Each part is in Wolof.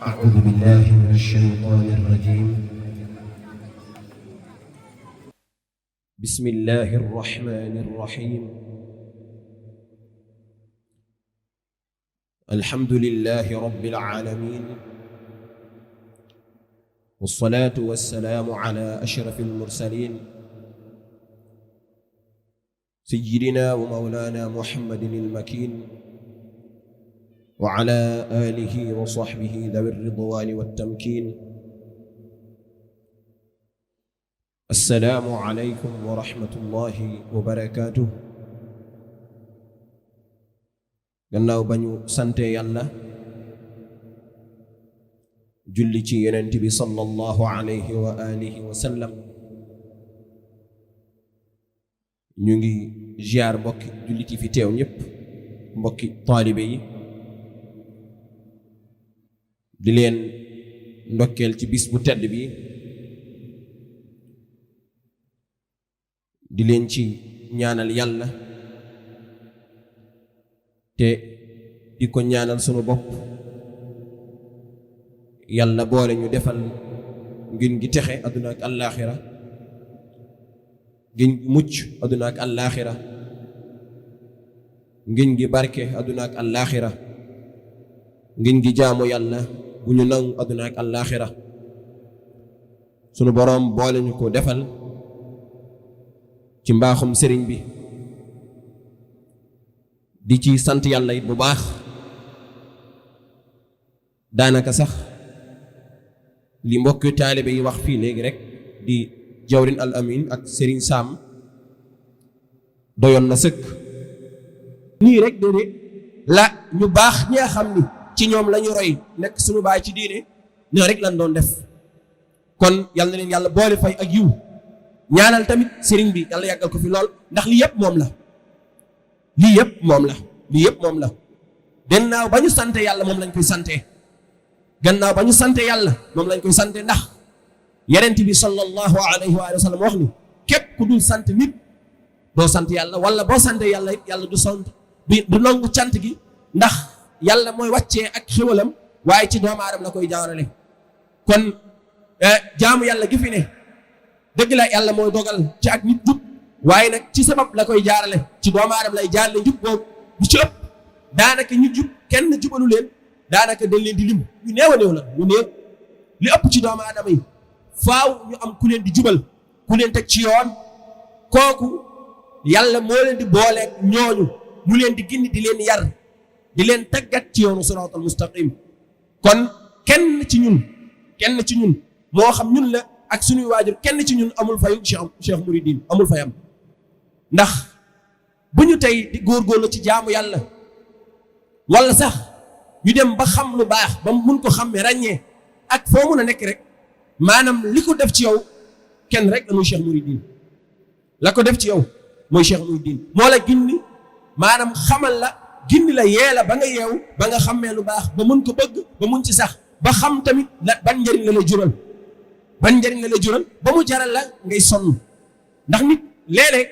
أعوذ بالله من الشيطان الرجيم. بسم الله الرحمن الرحيم. الحمد لله رب العالمين، والصلاة والسلام على أشرف المرسلين سيدنا ومولانا محمد المكين وعلى آله وصحبه ذوي الرضوان والتمكين. السلام عليكم ورحمة الله وبركاته. gannaaw ba ñu sante yàlla julli ci yonent bi sallallahu alayhi wa alihi wa sallam, ñu ngi ziar mbokki jullit yi fi teew ñépp, mbokki taalibe yi, di leen ndokkeel ci bis bu tedd bi, di leen ci ñaanal yàlla te di ko ñaanal sunu bopp. yàlla boole ñu defal ngeen gi texe àdduna ak àllaaxira, ngeen gi mucc àdduna ak àllaaxira, ngeen gi barke àdduna ak àllaaxira, ngeen gi jaamu yàlla bu ñu nangu àdduna ak àllaaxira. sunu boroom boole ñu ko defal ci mbaaxum sëriñ bi, di ci sant yàlla it bu baax. daanaka sax li mbokk taalibe yi wax fii léegi rek di jawrin al amin ak sëriñ Sam doyoon na sëkk. nii rek de la ñu baax ñi nga xam ni ci ñoom lañu roy nekk suñu baay ci diine ñoo rek lan doon def. kon yal na leen yàlla boole fay ak yiw. ñaanal tamit sëriñ bi yàlla yàggal ko fi lool, ndax lii yëpp moom la, lii yëpp moom la, lii yëpp moom la. gannaaw ba ñu sante yàlla moom lañ koy sante, gannaaw ba ñu sante yàlla moom lañ koy sante, ndax yonent bi sallallahu alayhi wa sallam wax ni képp ku dul sant nit doo sant yàlla, wala boo sante yàlla it yàlla du sant du nangu cant gi, ndax yàlla mooy wàccee ak xéwalam waaye ci doomu aadama la koy jaarale. kon jaamu yàlla gi fi ne dëgg la yàlla mooy dogal ci ak nit jub, waaye nag ci sabab la koy jaarale, ci doomu aadama lay jaarale njub boobu. bu ci ëpp daanaka ñu jub kenn jubalu leen, daanaka dañ leen di lim, ñu néew a néew la, ñu néew. li ëpp ci doomu aadama yi faaw ñu am ku leen di jubal, ku leen teg ci yoon. kooku yàlla moo leen di booleeg ñooñu, mu leen di gindi, di leen yar, di leen taggat ci yoonu siraatal mustaqim. kon kenn ci ñun moo xam ñun la ak suñuy waajur, kenn ci ñun amul fayu Cheikh Mouridine, amul fayam. ndax bu ñu tey di góorgóorlu ci jaamu yàlla, wala sax ñu dem ba xam lu baax ba mun ko xàmmee ràññee ak foo mun a nekk rek, maanaam li ko def ci yow kenn rek la muy Cheikh Mouridine. la ko def ci yow mooy Cheikh Mouridine, moo la gindi, maanaam xamal la, gindi la, yee la ba nga yeewu, ba nga xàmmee lu baax, ba mun ko bëgg, ba mun ci sax, ba xam tamit la ban njëriñ la lay jural, ban njëriñ la lay jural, ba mu jaral la ngay sonn. ndax nit léeg-léeg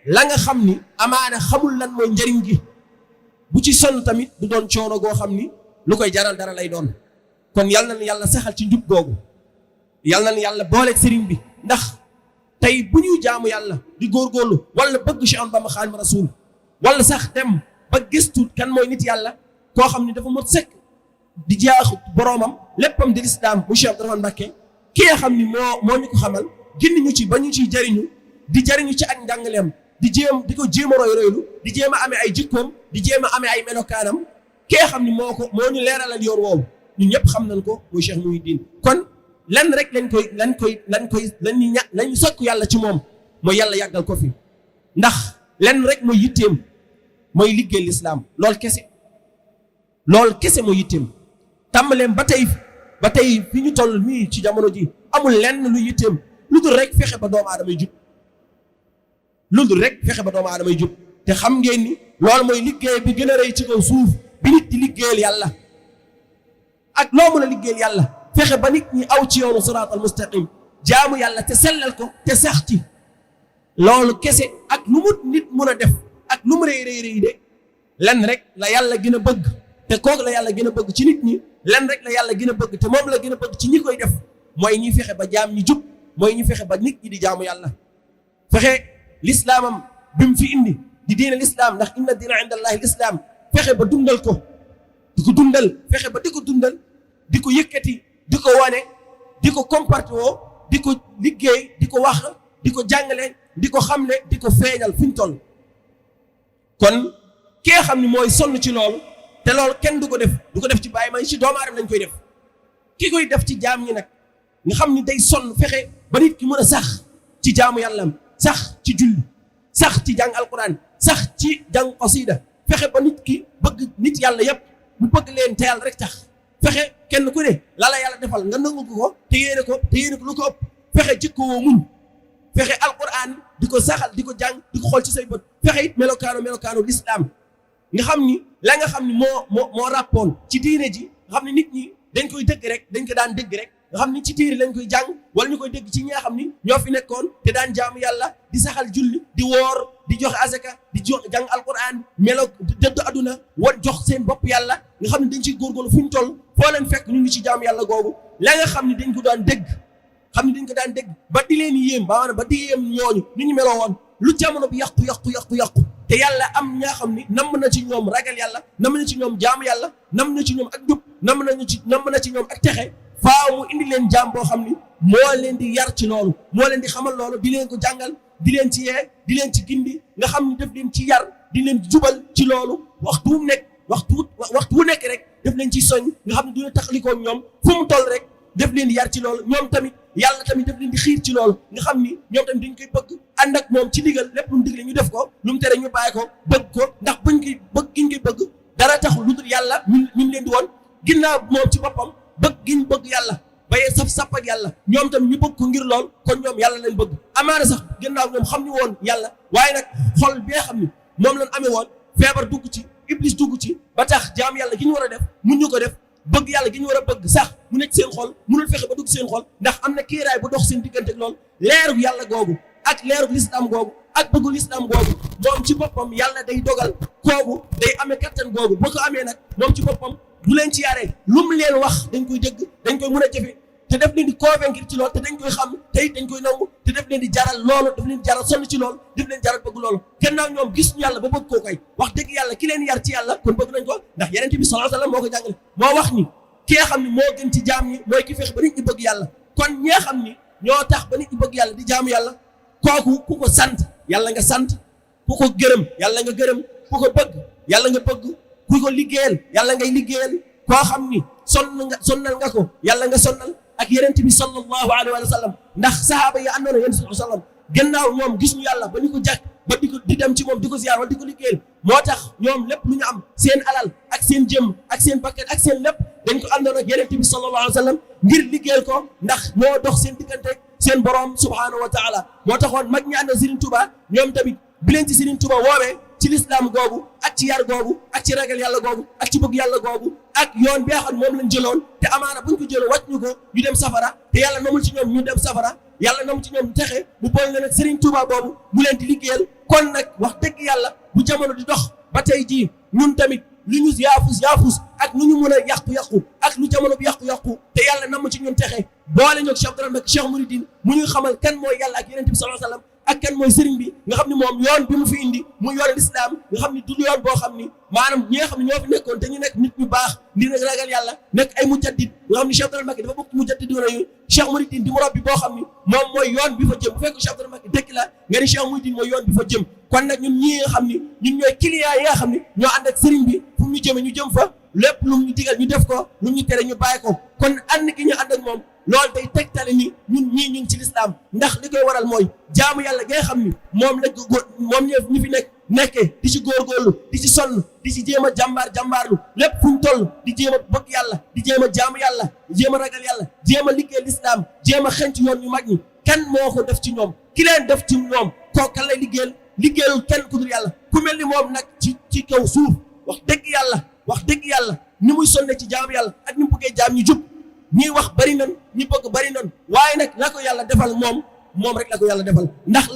la nga xam ni amaana xamul lan mooy njëriñ gi, bu ci sonn tamit du doon coono goo xam ni lu koy jaral dara lay doon. kon yal na yàlla saxal ci njub googu, yal na yàlla booleeg sëriñ bi. ndax tey bu ñuy jaamu yàlla di góorgóorlu, wala bëgg Cheikh Ahmadou Bamba Xaadimu Rasuul, wala sax dem ba gëstu kan mooy nit yàlla koo xam ni dafa mot sëkk di jaaxu boroomam, léppam di lislaam bu Cheikh Abdourahmane Mbacké, ki nga xam ni moo ñu ko xamal, gindi ñu ci ba ñu ciy jariñu, di jariñu ci ak njàngaleem, di ko jéem a roylu, di jéem a amee ay jikkoom, di jéem a amee ay melokaanam. ki nga xam ni moo ñu leeralal yoon woowu, ñun ñëpp xam nañ ko, muy Cheikh Mouridine. kon lenn rek lañu sokk yàlla ci moom, mooy yàlla yàggal ko fi. ndax lenn rek mooy yitteem, mooy liggéey lislaam. loolu kese mooy yitteem. tàmbaleem ba tey ba tey fi ñu toll nii ci jamono ji amul lenn lu yitteem lu dul rek fexe ba doomu aadama yi jub lu dul rek fexe ba doomu aadama yi jub te xam ngeen ni loolu mooy liggéey bi gën a rëy ci kaw suuf bi nit di liggéeyal yàlla ak loo mën a liggéeyal yàlla fexe ba nit ñi aw ci yoonu siraatal mustaqim jaamu yàlla te sellal ko te sax ci loolu kese ak lu mu nit mun a def ak lu mu rëy de lenn rek la yàlla gën a bëgg te kooku la yàlla gën a bëgg ci nit ñi lenn rek la yàlla gën a bëgg te moom la gën a bëgg ci ñi koy def mooy ñi fexe ba jaam ñi jub mooy ñi fexe ba nit ñi di jaamu yàlla fexe lislaamam bi mu fi indi di diine lislaam ndax inna diina inda allahi lislaam fexe ba dundal ko di ko dundal fexe ba di ko dundal di ko yëkkati di ko wane di ko comporté woo di ko liggéey di ko wax di ko jàngale di ko xamle di ko feeñal fu ñu toll kon kee xam ni mooy sonn ci loolu te loolu kenn du ko def ci bàyyi may ci doomu aadama lañ koy def ki koy def ci jaam ñi nag nga xam ni day sonn fexe ba nit ki mën a sax ci jaamu yàllam sax ci julli sax ci jàng alquran sax ci jàng qasida fexe ba nit ki bëgg nit yàlla yépp mu bëgg leen te yàlla rek tax fexe kenn ku ne la yàlla defal nga nangu ko te yéene ko lu ko ëpp fexe jikko woo muñ fexe alquran di ko saxal di ko jàng di ko xool ci say bët fexe it melokaanu lislaam nga xam ni la nga xam ni moo ràppoon ci diine ji nga xam ni nit ñi dañ koy dëgg rek dañ ko daan dëgg rek nga xam ni ci téere lañ koy jàng wala ñu koy dégg ci ñi nga xam ni ñoo fi nekkoon te daan jaamu yàlla di saxal julli di woor di joxe azaka di jàng alquran dëdd aduna wan jox seen bopp yàlla nga xam ne dañ ciy góorgóorlu fu ñu toll foo leen fekk ñu ngi ci jaamu yàlla googu la nga xam ni dañ ko daan dégg ba di leen yéem ba di yéem ñooñu ni ñu meloo woon lu jamono bi yàqu te yàlla am ñaa xam ni namm na ci ñoom ragal yàlla namm na ci ñoom jaamu yàlla namm na ci ñoom ak jub namm na ci ñoom ak texe faaw mu indi leen jaam boo xam ni moo leen di yar ci loolu moo leen di xamal loolu di leen ko jàngal di leen ci yee di leen ci gindi nga xam ni daf leen ci yar di leen jubal ci loolu waxtu wu nekk rek daf leen ci soñ nga xam ne dina taxalikoo ñoom fu mu toll rek daf leen di yar ci loolu ñoom tamit yàlla tamit daf leen di xiir ci loolu nga xam ni ñoom tamit dañ koy bëgg ànd ak moom ci ndigal lépp lu mu digle ñu def ko lu mu tere ñu bàyyi ko bëgg ko ndax giñ koy bëgg dara taxul lu dul yàlla ñu leen di woon ginnaaw moom ci boppam bëgg yàlla bayee sap ak yàlla ñoom tamit ñu bëgg ko ngir lool kon ñoom yàlla lañ bëgg amaana sax ginnaaw ñoom xam ñu woon yàlla waaye nag xol bi nga xam ni moom lañ amee woon feebar dugg ci iblis dugg ci ba tax jaam yàlla gi ñu war a def mun ñu ko def bëgg yàlla gi ñu war a bëgg sax mu nekk seen xol munul fexe ba dugg seen xol ndax am na kiiraay bu dox seen diggante ak loolu leerug yàlla googu ak leerug lislaam googu ak bëggu lislaam googu moom ci boppam yàlla day dogal kooku day amee kattan googu boo ko amee nag moom ci boppam bu leen ci yaree lu mu leen wax dañ koy dégg dañ koy mën a jëfe te daf leen di convaincre ci loolu te dañ koy xam te it dañ koy nangu te daf leen di jaral loolu daf leen di jaral sonn ci loolu daf leen jaral bëgg loolu gannaaw ñoom gis ñu yàlla ba bëgg koo koy wax dëgg yàlla ki leen yar ci yàlla kon bëgg nañ ko ndax yeneen bi sallallahu alayhi wasallam moo ko jàngale moo wax ni ki nga xam ne moo gën ci jaam ñi mooy ki fexe ba nit ñi bëgg yàlla kon ñi nga xam ni ñoo tax ba nit ñi bëgg yàlla di jaamu yàlla kooku ku ko sant yàlla nga sant ku ko gërëm yàlla nga gërëm ku ko bëgg yàlla nga bëgg ku ko liggéeyal yàlla ngay liggéeyal koo xam ni sonnal nga ko yàlla nga sonnal ak yenente bi sallallahu alayhi wa sallam ndax sahaaba yi àndoona yonent sallallahu alayhi wa sallam gannaaw ñoom gis ñu yàlla ba ñu ko jàkk ba di dem ci moom di ko ziyaar wala di ko liggéeyal moo tax ñoom lépp lu ñu am seen alal ak seen jëm ak seen bakkan ak seen lépp dañ ko àndoon ak yenente bi sallallahu alayhi wa sallam ngir liggéeyal ko ndax moo dox seen diggante seen borom subhanahu wa taala moo taxoon mag ñi ànd ak Serigne Touba ñoom tamit bi leen ci Serigne Touba woowee ci lislaam googu ak ci yar googu ak ci ragal yàlla googu ak ci bëgg yàlla googu ak yoon bi nga xam moom lañ jëloon te amaana buñ ko jëloon wàcc ñu ko ñu dem safara te yàlla namul ci ñoom ñu dem safara yàlla namul ci ñoom ñu texe mu boole leen ak Serigne Touba boobu mu leen di liggéeyal kon nag wax dëgg yàlla bu jamono di dox ba tey jii ñun tamit lu ñu yaafus ak nu ñu mën a yàqu ak lu jamono bi yàqu te yàlla namm ci ñun texe boole ñoo Cheikh Abdourahmane Cheikh Mouridine mu ñuy xamal kan mooy yàlla ak yeneen bi sallallahu alayhi wasallam ak kan mooy sëriñ bi nga xam ne moom yoon bi mu fi indi mu yoon l'islam nga xam ne du yoon boo xam ni maanaam ñi nga xam ne ñoo fi nekkoon te ñu nekk nit ñu baax di nag ragal yàlla nekk ay mujaddid nga xam ne Cheikh Abdourahmane dafa bokk mujaddid yu Cheikh Mouridine di murabbi boo xam ni moom mooy yoon bi fa jëm bu fekk Cheikh Abdourahmane dëkk la nga ni Cheikh Mouridine mooy yoon bi fa jëm kon nag ñun ñi nga xam ni ñun ñooy client yi nga xam ni ñoo ànd ak sëriñ bi fu ñu jëme ñu jëm fa lépp lu ñu digal ñu def ko lu ñu tere ñu bàyyi ko kon ànd gi ñu ànd ak moom loolu day tegtale ni ñun ñii ñu ngi ci lislaam ndax li koy waral mooy jaamu yàlla gi nga xam ni moom la moom ñu fi nekk nekkee di ci góorgóorlu di ci sonn di ci jéem a jàmbaarlu lépp fu ñu toll di jéem a bëgg yàlla di jéem a jaamu yàlla jéem a ragal yàlla jéem a liggéey lislaam jéem a xenc yoon ñu mag ñi kan moo ko def ci ñoom ki leen def ci ñoom kooku kan lay liggéeyul kenn ku dul yàlla ku mel ni moom nag ci kaw suuf wax dëgg yàlla ni muy sonne ci jaamu yàlla ak ni mu bëggee jaam ñu jub ñiy wax bari nan ñi bëgg bari nan waaye nag la ko yàlla defal moom rek la ko yàlla defal ndax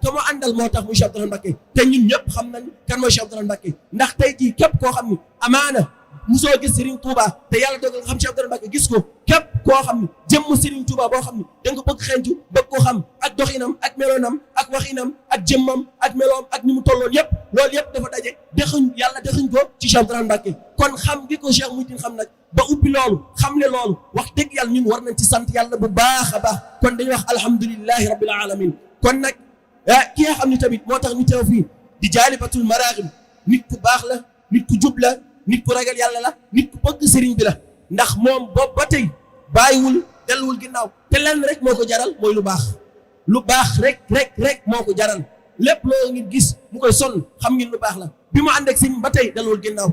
ka mu àndal moo tax muy Cheikh Abdoulaye Mbacké te ñun ñëpp xam nañ kan mooy Cheikh Abdoulaye Mbacké ndax tey jii képp koo xam ni amaana musoo gis Serigne Touba te yàlla dogal nga xam Cheikh Abdoulaye Mbacké gis ko képp koo xam ni jëmm Serigne Touba boo xam ni da nga bëgg xencu bëgg ko xam ak doxinam ak meloonam ak waxinam ak jëmmam ak meloom ak ni mu tolloon yëpp loolu yëpp dafa daje yàlla dexuñ ko ci Cheikh Abdoulaye Mbacké kon xam gi ko Cheikh Mouhidine xam nag ba ubbi loolu xam ne loolu wax dëgg yàlla ñun war nañ ci sant yàlla bu baax a baax kon dañuy wax alhamdulillahi rabbil alamin kon nag ki nga xam ne tamit moo tax ñu teew fii di jaalibatul maraaxib nit ku baax la nit ku jub la nit ku ragal yàlla la nit ku bëgg sëriñ bi la ndax moom boobu ba tey bàyyiwul delluwul ginnaaw te lenn rek moo ko jaral mooy lu baax rek moo ko jaral lépp loo ngi gis mu koy sonn xam ngeen lu baax la bi mu ànd ak sëriñ ba tey delluwul ginnaaw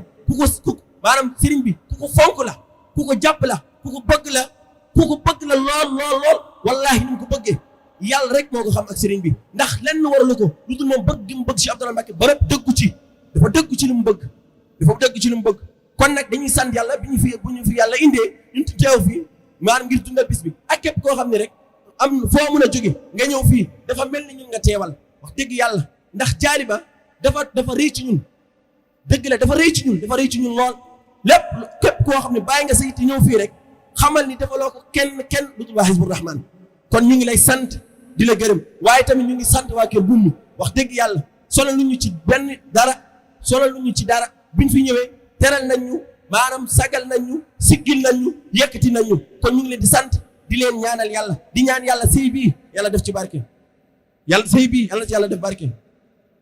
maanaam sëriñ bi ku ko fonk la ku ko jàpp la ku ko bëgg la lool wallahi ni mu ko bëggee yàlla rek moo ko xam ak sëriñ bi ndax lenn waralu ko lu dul moom bëgg gi mu bëgg Cheikh Abdoulaye Mbacké ba rek dafa dëggu ci li mu bëgg kon nag dañuy sant yàlla bu ñu fi yàlla indee ñun teew fii maanaam ngir dundal bis bi ak képp koo xam ne rek am foo mën a jóge nga ñëw fii dafa mel ni ñun nga teewal wax dëgg yàlla ndax jaaliba dafa rëy ci ñun dëgg la dafa rëy ci ñun lool lépp képp koo xam ne bàyyi nga sa yitte ñëw fii rek xamal ni defaloo ko kenn lu dul waa Hizbou Rahmane kon ñu ngi lay sant di la gërëm waaye tamit ñu ngi sant waa Keur Boumy wax dëgg yàlla sonal lu ñu ci dara biñ fi ñëwee teral nañ ñu maanaam sagal nañ ñu siggil nañ ñu yëkkati nañ ñu kon ñu ngi leen di sant di leen ñaanal yàlla di ñaan yàlla sëy bii yàlla def ci barke yàlla ci yàlla def barke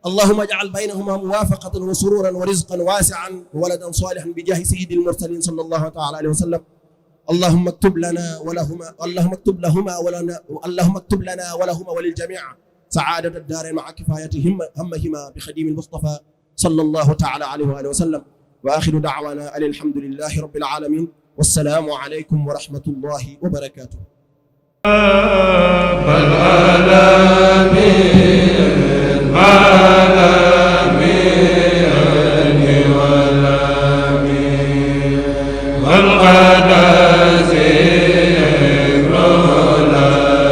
اللهم اجعل بينهما موافقة وسرورا ورزقا واسعا وولدا صالحا بجاه سيد المرسلين صلى الله تعالى عليه وسلم اللهم اكتب لنا ولهما وللجميع سعادة الدارين مع كفاية همهما بخديم المصطفى صلى الله تعالى عليه وآله وسلم وآخر دعوانا أن الحمد لله رب العالمين والسلام عليكم ورحمة الله وبركاته